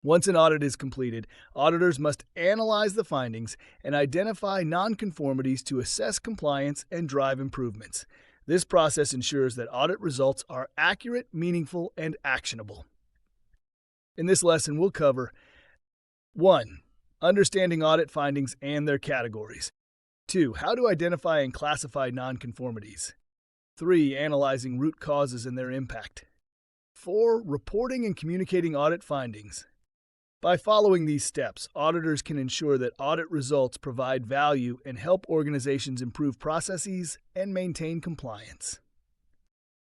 Once an audit is completed, auditors must analyze the findings and identify nonconformities to assess compliance and drive improvements. This process ensures that audit results are accurate, meaningful, and actionable. In this lesson, we'll cover 1. Understanding audit findings and their categories. 2. How to identify and classify nonconformities. 3. Analyzing root causes and their impact. 4. Reporting and communicating audit findings. By following these steps, auditors can ensure that audit results provide value and help organizations improve processes and maintain compliance.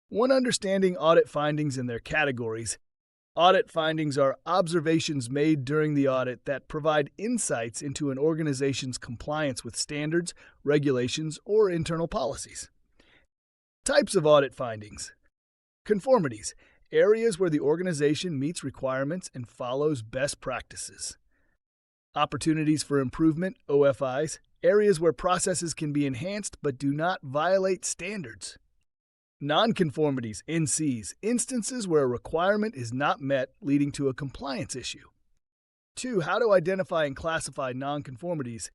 1. Understanding audit findings and their categories. Audit findings are observations made during the audit that provide insights into an organization's compliance with standards, regulations, or internal policies. Types of audit findings. Conformities. Areas where the organization meets requirements and follows best practices. Opportunities for improvement, OFIs, areas where processes can be enhanced but do not violate standards. Nonconformities, NCs, instances where a requirement is not met leading to a compliance issue. 2. How to identify and classify nonconformities.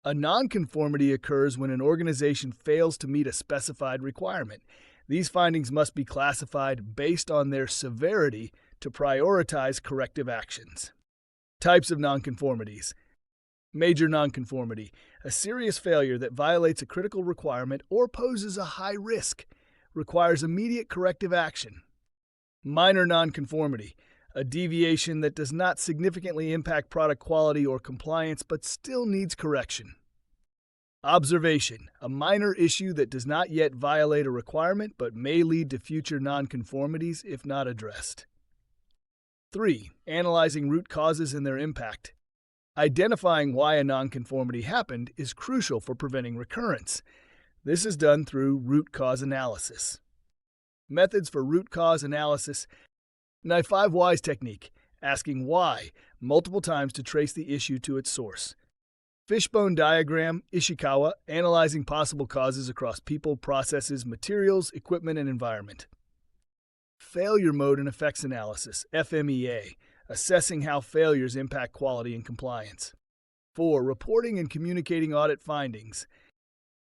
A nonconformity occurs when an organization fails to meet a specified requirement. These findings must be classified based on their severity to prioritize corrective actions. Types of nonconformities. Major nonconformity, a serious failure that violates a critical requirement or poses a high risk, requires immediate corrective action. Minor nonconformity, a deviation that does not significantly impact product quality or compliance but still needs correction. Observation, a minor issue that does not yet violate a requirement but may lead to future nonconformities if not addressed. 3. Analyzing root causes and their impact. Identifying why a nonconformity happened is crucial for preventing recurrence. This is done through root cause analysis. Methods for root cause analysis. 5 Whys technique, asking why multiple times to trace the issue to its source. Fishbone diagram, Ishikawa, analyzing possible causes across people, processes, materials, equipment, and environment. Failure mode and effects analysis, FMEA, assessing how failures impact quality and compliance. 4. Reporting and communicating audit findings.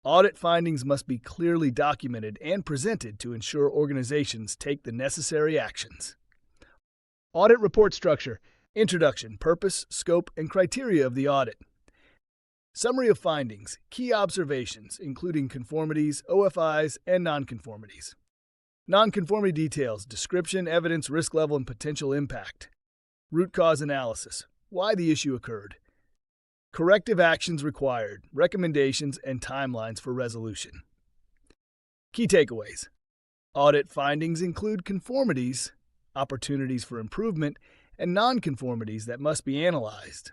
Audit findings must be clearly documented and presented to ensure organizations take the necessary actions. Audit report structure, introduction, purpose, scope, and criteria of the audit. Summary of findings, key observations, including conformities, OFIs, and nonconformities. Nonconformity details, description, evidence, risk level, and potential impact. Root cause analysis, why the issue occurred. Corrective actions required, recommendations, and timelines for resolution. Key takeaways. Audit findings include conformities, opportunities for improvement, and nonconformities that must be analyzed.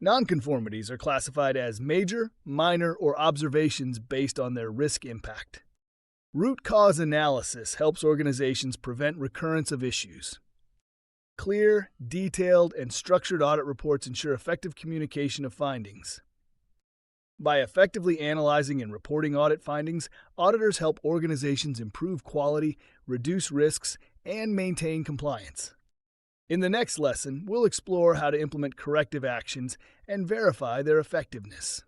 Nonconformities are classified as major, minor, or observations based on their risk impact. Root cause analysis helps organizations prevent recurrence of issues. Clear, detailed, and structured audit reports ensure effective communication of findings. By effectively analyzing and reporting audit findings, auditors help organizations improve quality, reduce risks, and maintain compliance. In the next lesson, we'll explore how to implement corrective actions and verify their effectiveness.